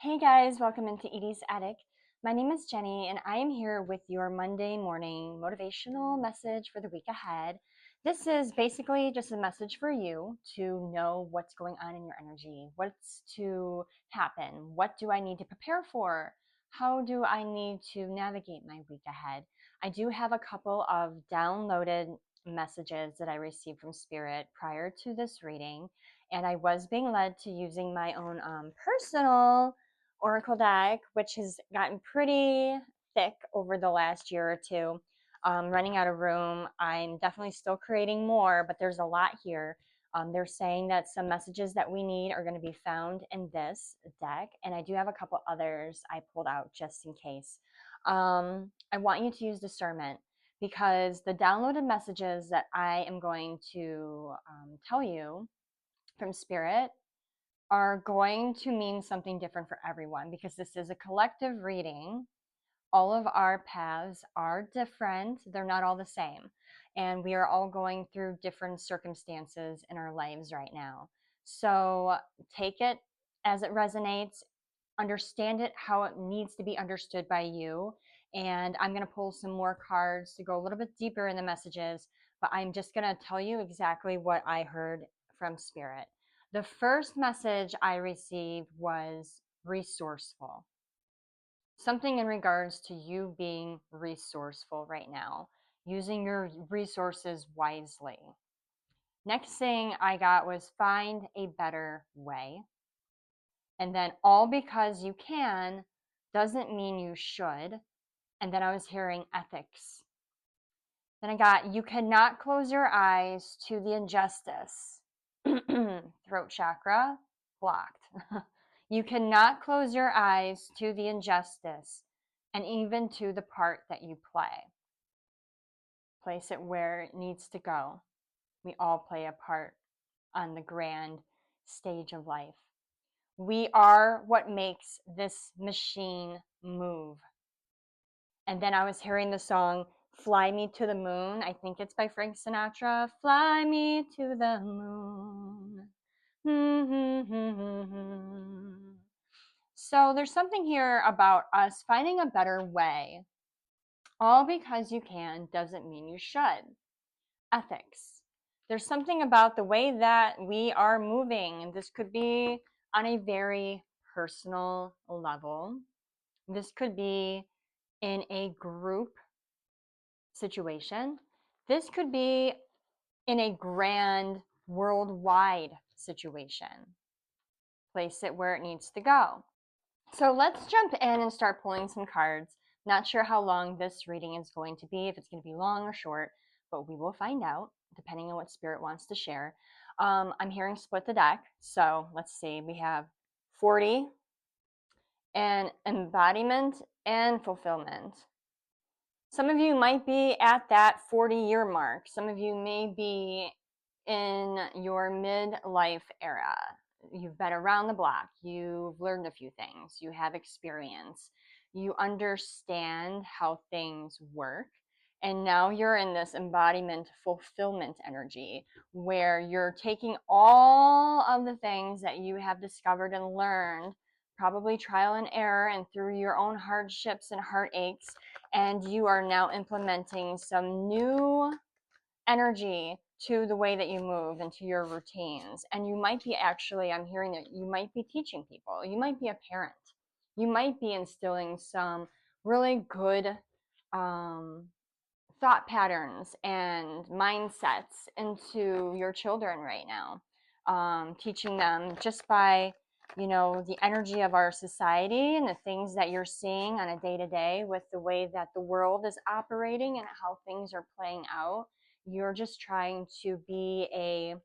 Hey guys, welcome into Edie's Attic. My name is Jenny, and I am here with your Monday morning motivational message for the week ahead. This is basically just a message for you to know what's going on in your energy, what's to happen, what do I need to prepare for, how do I need to navigate my week ahead. I do have a couple of downloaded messages that I received from Spirit prior to this reading, and I was being led to using my own personal Oracle deck, which has gotten pretty thick over the last year or two. Running out of room. I'm definitely still creating more, but there's a lot here. They're saying that some messages that we need are going to be found in this deck, and I do have a couple others I pulled out just in case. I want you to use discernment because the downloaded messages that I am going to tell you from Spirit are going to mean something different for everyone because this is a collective reading. All of our paths are different, they're not all the same. And we are all going through different circumstances in our lives right now. So take it as it resonates, understand it how it needs to be understood by you. And I'm going to pull some more cards to go a little bit deeper in the messages, but I'm just going to tell you exactly what I heard from Spirit. The first message I received was resourceful. Something in regards to you being resourceful right now, using your resources wisely. Next thing I got was find a better way. And then all because you can doesn't mean you should. And then I was hearing ethics. Then I got you cannot close your eyes to the injustice. Throat chakra blocked. You cannot close your eyes to the injustice and even to the part that you play. Place it where it needs to go. We all play a part on the grand stage of life. We are what makes this machine move. And then I was hearing the song Fly Me to the Moon. I think it's by Frank Sinatra. Fly me to the moon. So there's something here about us finding a better way. All because you can doesn't mean you should. Ethics. There's something about the way that we are moving. This could be on a very personal level. This could be in a group situation. This could be in a grand worldwide situation. Place it where it needs to go. So let's jump in and start pulling some cards. Not sure how long this reading is going to be, if it's going to be long or short, but we will find out depending on what Spirit wants to share. I'm hearing split the deck. So let's see. We have 40 and embodiment and fulfillment. Some of you might be at that 40-year mark. Some of you may be in your midlife era. You've been around the block. You've learned a few things. You have experience. You understand how things work. And now you're in this embodiment fulfillment energy where you're taking all of the things that you have discovered and learned, probably trial and error and through your own hardships and heartaches, and you are now implementing some new energy to the way that you move and to your routines. And you might be actually, I'm hearing that you might be teaching people, you might be a parent, you might be instilling some really good thought patterns and mindsets into your children right now, teaching them just by the energy of our society and the things that you're seeing on a day-to-day with the way that the world is operating and how things are playing out. You're just trying to be a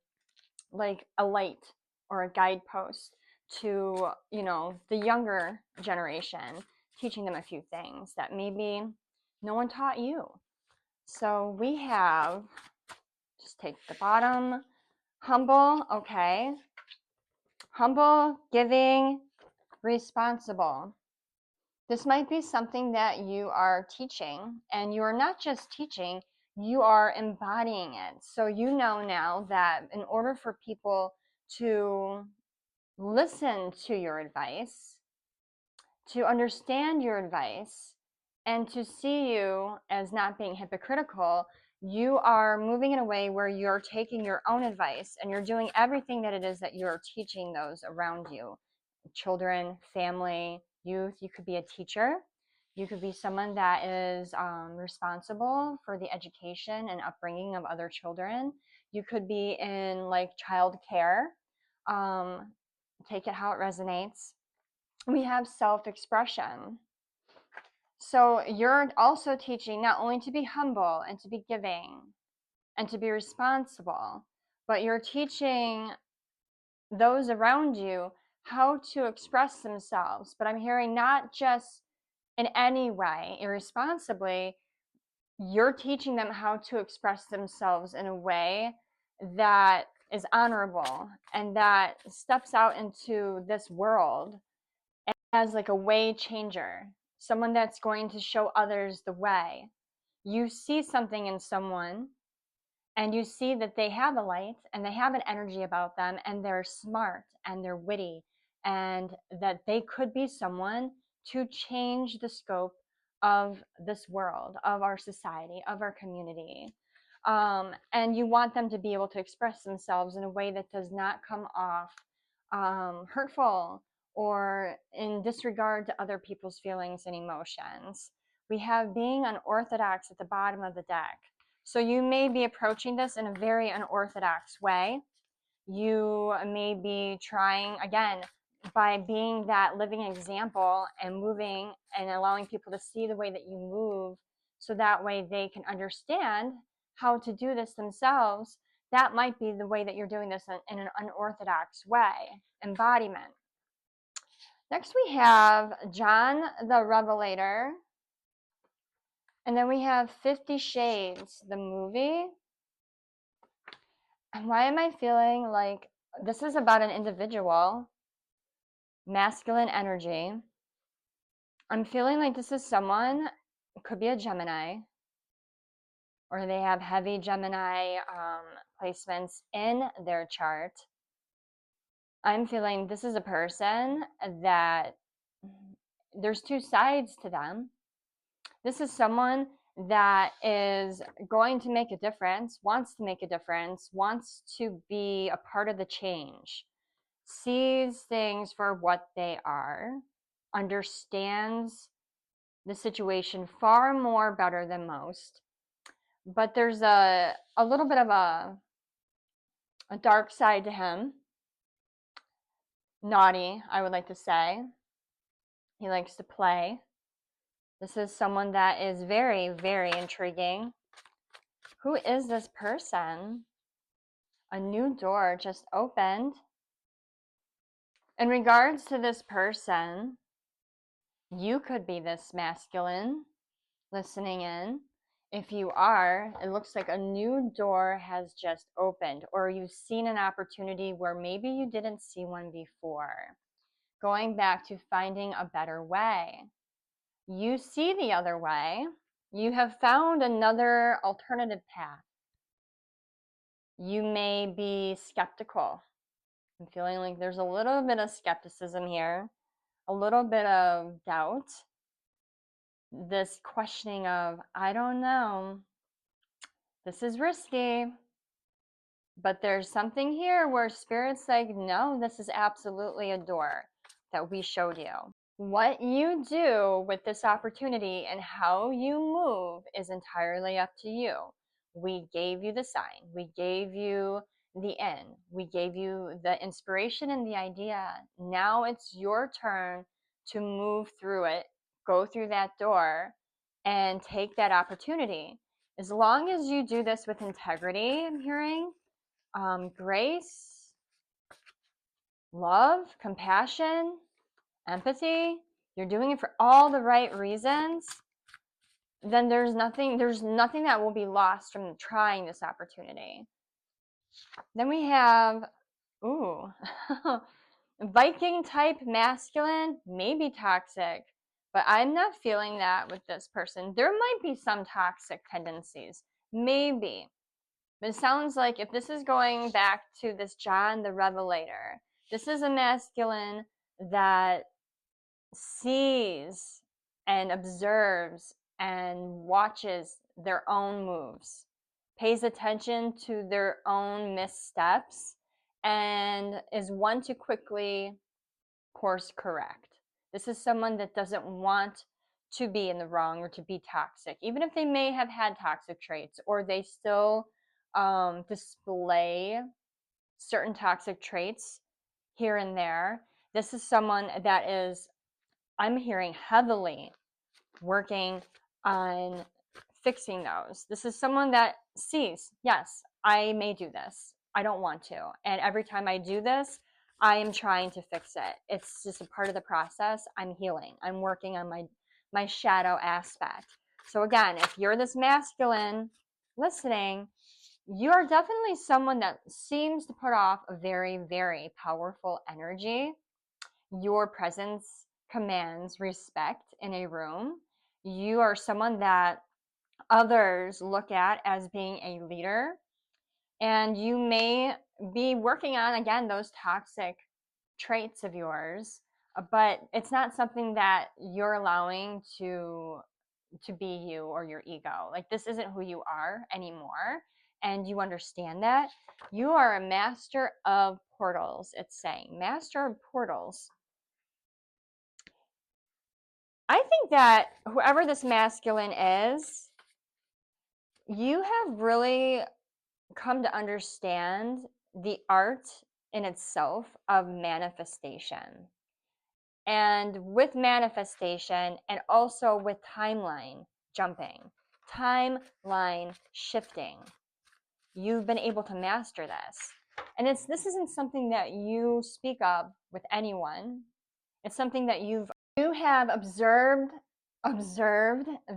light or a guidepost to the younger generation, teaching them a few things that maybe no one taught you. So we have, just take the bottom, humble, okay. Humble, giving, responsible. This might be something that you are teaching, and you are not just teaching, you are embodying it. So you know now that in order for people to listen to your advice, to understand your advice and to see you as not being hypocritical. You are moving in a way where you're taking your own advice and you're doing everything that it is that you're teaching those around you, children, family, youth. You could be a teacher. You could be someone that is responsible for the education and upbringing of other children. You could be in like child care. Um, take it how it resonates. We have self-expression. So you're also teaching not only to be humble and to be giving and to be responsible, but you're teaching those around you how to express themselves. But I'm hearing not just in any way irresponsibly, you're teaching them how to express themselves in a way that is honorable and that steps out into this world as like a way changer, someone that's going to show others the way. You see something in someone and you see that they have a light and they have an energy about them and they're smart and they're witty and that they could be someone to change the scope of this world, of our society, of our community. And you want them to be able to express themselves in a way that does not come off hurtful or in disregard to other people's feelings and emotions. We have being unorthodox at the bottom of the deck. So you may be approaching this in a very unorthodox way. You may be trying, again, by being that living example and moving and allowing people to see the way that you move so that way they can understand how to do this themselves. That might be the way that you're doing this in an unorthodox way, embodiment. Next we have John the Revelator. And then we have 50 Shades, the movie. And why am I feeling like this is about an individual, masculine energy? I'm feeling like this is someone, it could be a Gemini, or they have heavy Gemini placements in their chart. I'm feeling this is a person that there's two sides to them. This is someone that is going to make a difference, wants to make a difference, wants to be a part of the change, sees things for what they are, understands the situation far more better than most. But there's a little bit of a dark side to him. Naughty, I would like to say. He likes to play. This is someone that is very, very intriguing. Who is this person? A new door just opened. In regards to this person, you could be this masculine listening in. If you are, it looks like a new door has just opened, or you've seen an opportunity where maybe you didn't see one before. Going back to finding a better way. You see the other way. You have found another alternative path. You may be skeptical. I'm feeling like there's a little bit of skepticism here, a little bit of doubt, this questioning of, I don't know, this is risky, but there's something here where Spirit's like, no, this is absolutely a door that we showed you. What you do with this opportunity and how you move is entirely up to you. We gave you the sign. We gave you the end. We gave you the inspiration and the idea. Now it's your turn to move through it, go through that door, and take that opportunity. As long as you do this with integrity, I'm hearing, grace, love, compassion, empathy, you're doing it for all the right reasons, then there's nothing that will be lost from trying this opportunity. Then we have, ooh, Viking type masculine, maybe toxic, but I'm not feeling that with this person. There might be some toxic tendencies, maybe. But it sounds like if this is going back to this John the Revelator, this is a masculine that sees and observes and watches their own moves, pays attention to their own missteps, and is one to quickly course correct. This is someone that doesn't want to be in the wrong or to be toxic, even if they may have had toxic traits, or they still display certain toxic traits here and there. This is someone that is, I'm hearing, heavily working on fixing those. This is someone that sees, yes, I may do this. I don't want to. And every time I do this, I am trying to fix it. It's just a part of the process. I'm healing. I'm working on my shadow aspect. So again, if you're this masculine listening, you are definitely someone that seems to put off a very, very powerful energy. Your presence commands respect in a room. You are someone that others look at as being a leader, and you may be working on, again, those toxic traits of yours, but it's not something that you're allowing to be you or your ego. Like, this isn't who you are anymore, and you understand that. You are a master of portals. It's saying master of portals. I think that whoever this masculine is, you have really come to understand the art in itself of manifestation. And with manifestation, and also with timeline jumping, timeline shifting, you've been able to master this. And this isn't something that you speak of with anyone. It's something that you have observed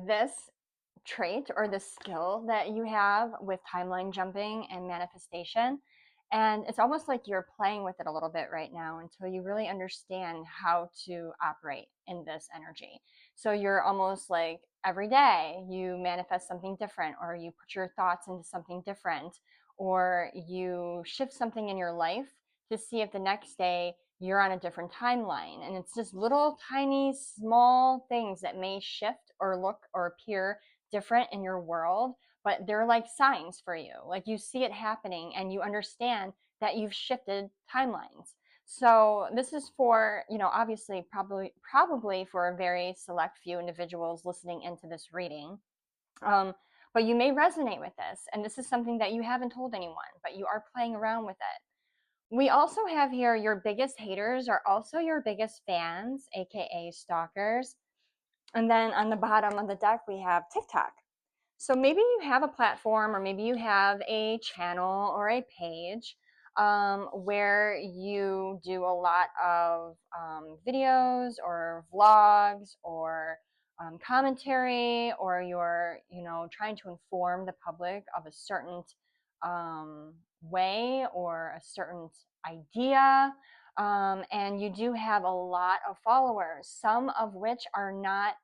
this trait or the skill that you have with timeline jumping and manifestation. And it's almost like you're playing with it a little bit right now until you really understand how to operate in this energy. So you're almost like every day you manifest something different, or you put your thoughts into something different, or you shift something in your life to see if the next day you're on a different timeline. And it's just little tiny small things that may shift or look or appear different in your world, but they're like signs for you. Like, you see it happening and you understand that you've shifted timelines. So this is for, obviously probably for a very select few individuals listening into this reading. But you may resonate with this, and this is something that you haven't told anyone, but you are playing around with it. We also have here, your biggest haters are also your biggest fans, aka stalkers. And then on the bottom of the deck, we have TikTok. So maybe you have a platform, or maybe you have a channel or a page where you do a lot of videos or vlogs or commentary, or you're, trying to inform the public of a certain way or a certain idea. And you do have a lot of followers, some of which are not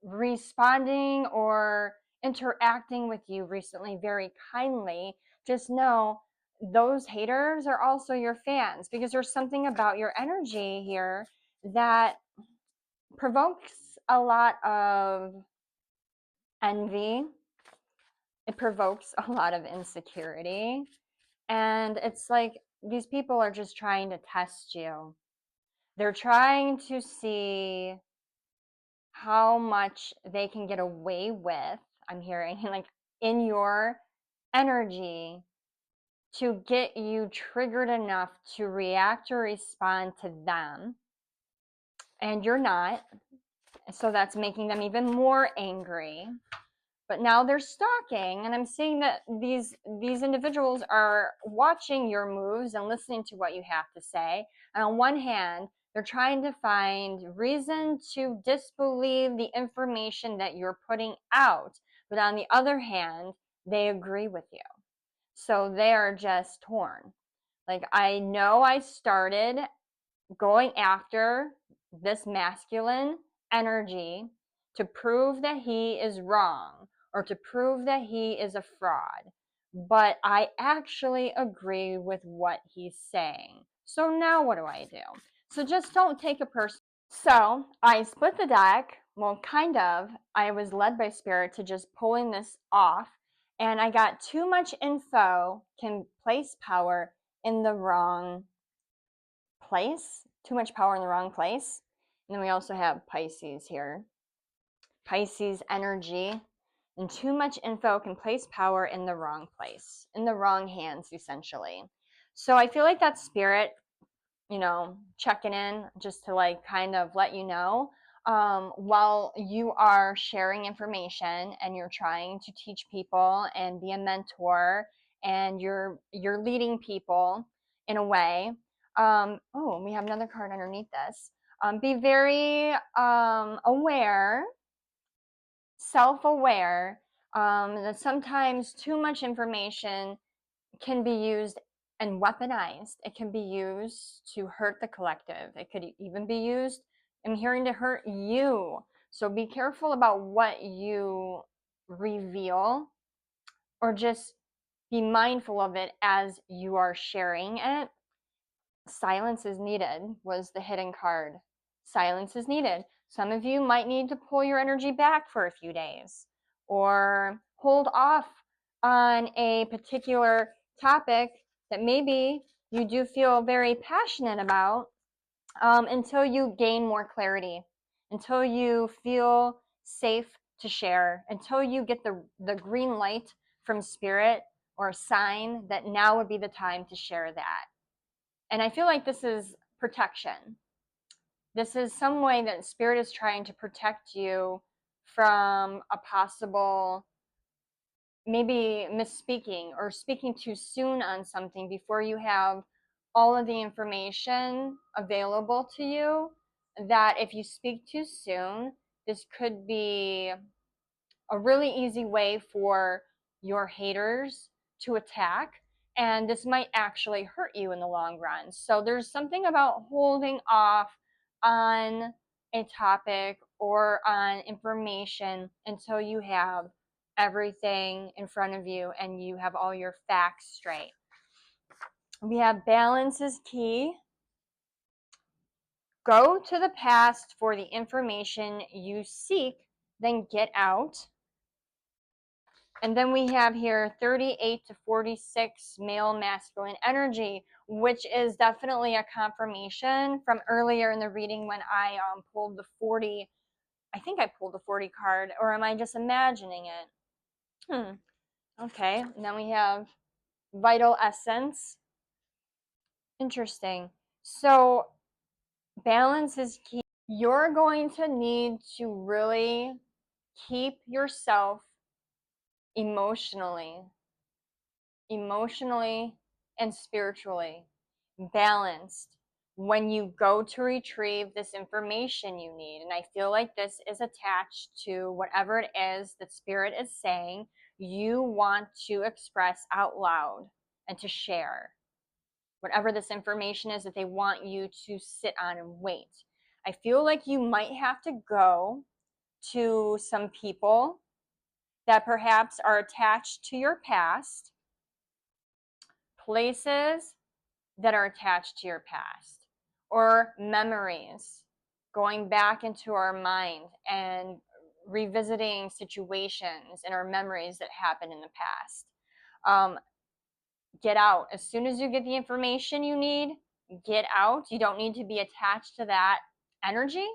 responding or interacting with you recently very kindly. Just know those haters are also your fans, because there's something about your energy here that provokes a lot of envy. It provokes a lot of insecurity. And it's like these people are just trying to test you. They're trying to see how much they can get away with, I'm hearing, like, in your energy, to get you triggered enough to react or respond to them. And you're not. So that's making them even more angry. But now they're stalking, and I'm seeing that these individuals are watching your moves and listening to what you have to say. And on one hand, they're trying to find reason to disbelieve the information that you're putting out. But on the other hand, they agree with you. So they are just torn. Like, I know I started going after this masculine energy to prove that he is wrong, or to prove that he is a fraud, but I actually agree with what he's saying. So now what do I do? So just don't take it personally. So I split the deck. Well, kind of. I was led by Spirit to just pulling this off, and I got too much info can place power in the wrong place. Too much power in the wrong place. And then we also have Pisces here. Pisces energy. And too much info can place power in the wrong place, in the wrong hands, essentially. So I feel like that Spirit, checking in just to like kind of let you know, while you are sharing information and you're trying to teach people and be a mentor and you're leading people in a way. Oh, we have another card underneath this. Be very aware, self-aware, that sometimes too much information can be used and weaponized. It can be used to hurt the collective. It could even be used, I'm hearing, to hurt you. So be careful about what you reveal, or just be mindful of it as you are sharing it. Silence is needed was the hidden card. Silence is needed. Some of you might need to pull your energy back for a few days or hold off on a particular topic that maybe you do feel very passionate about, until you gain more clarity, until you feel safe to share, until you get the green light from Spirit or a sign that now would be the time to share that. And I feel like this is protection. This is some way that Spirit is trying to protect you from a possible, maybe misspeaking or speaking too soon on something before you have all of the information available to you. That if you speak too soon, this could be a really easy way for your haters to attack, and this might actually hurt you in the long run. So there's something about holding off on a topic or on information until you have everything in front of you and you have all your facts straight. We have balance is key. Go to the past for the information you seek, then get out. And then we have here 38 to 46 male masculine energy, which is definitely a confirmation from earlier in the reading when I pulled the 40. I think I pulled the 40 card, or am I just imagining it? Okay, and then we have vital essence. Interesting. So balance is key. You're going to need to really keep yourself emotionally and spiritually balanced when you go to retrieve this information you need. And I feel like this is attached to whatever it is that Spirit is saying you want to express out loud and to share. Whatever this information is that they want you to sit on and wait. I feel like you might have to go to some people that perhaps are attached to your past, places that are attached to your past, or memories, going back into our mind and revisiting situations in our memories that happened in the past. Get out. As soon as you get the information you need, get out. You don't need to be attached to that energy,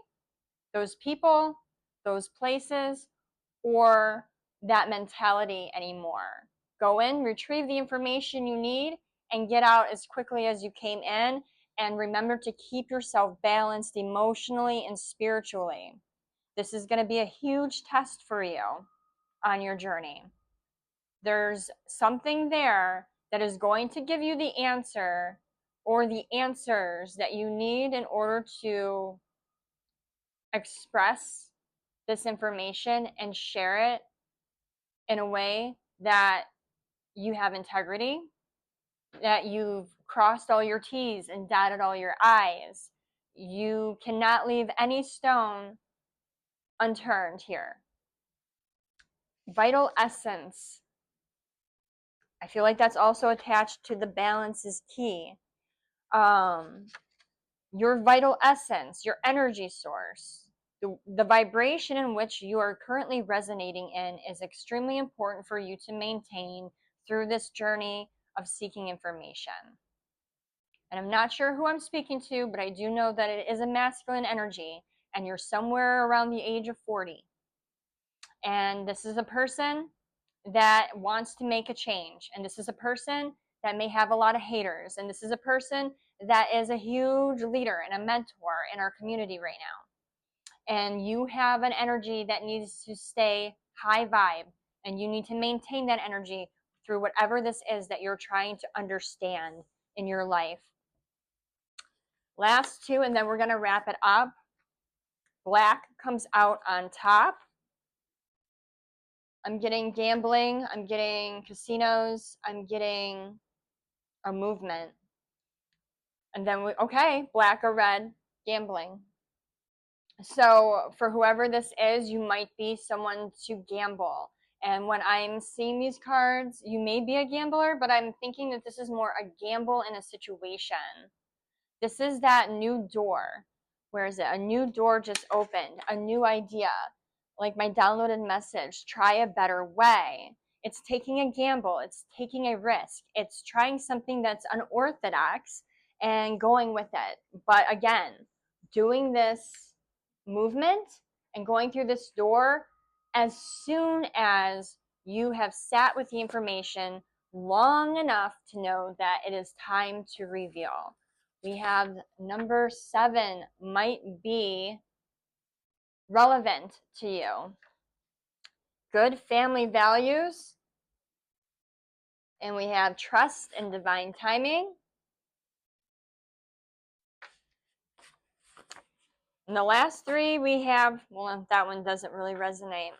those people, those places, or that mentality anymore. Go in, retrieve the information you need, and get out as quickly as you came in. And remember to keep yourself balanced emotionally and spiritually. This is going to be a huge test for you on your journey. There's something there that is going to give you the answer or the answers that you need in order to express this information and share it in a way that you have integrity, that you've crossed all your T's and dotted all your I's. You cannot leave any stone unturned here. Vital essence. I feel like that's also attached to the balance is key. your vital essence, your energy source. The vibration in which you are currently resonating in is extremely important for you to maintain through this journey of seeking information. And I'm not sure who I'm speaking to, but I do know that it is a masculine energy, and you're somewhere around the age of 40. And this is a person that wants to make a change. And this is a person that may have a lot of haters. And this is a person that is a huge leader and a mentor in our community right now. And you have an energy that needs to stay high vibe, and you need to maintain that energy through whatever this is that you're trying to understand in your life. Last two, and then we're going to wrap it up. Black comes out on top. I'm getting gambling, I'm getting casinos, I'm getting a movement. And then okay, black or red, gambling. So for whoever this is, you might be someone to gamble. And when I'm seeing these cards, you may be a gambler, but I'm thinking that this is more a gamble in a situation. This is that new door. Where is it? A new door just opened, a new idea. Like my downloaded message, try a better way. It's taking a gamble, it's taking a risk, it's trying something that's unorthodox and going with it. But again, doing this movement and going through this door as soon as you have sat with the information long enough to know that it is time to reveal. We have number 7 might be relevant to you. Good family values. And we have trust and divine timing. And the last 3 we have, well, that one doesn't really resonate.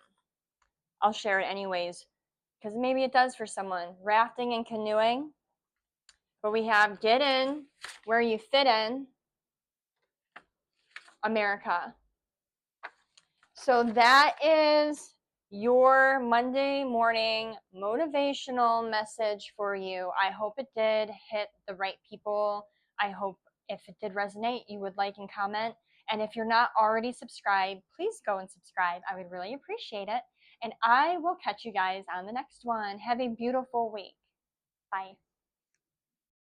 I'll share it anyways, because maybe it does for someone. Rafting and canoeing. But we have get in where you fit in, America. So that is your Monday morning motivational message for you. I hope it did hit the right people. I hope if it did resonate, you would like and comment. And if you're not already subscribed, please go and subscribe. I would really appreciate it. And I will catch you guys on the next one. Have a beautiful week. Bye.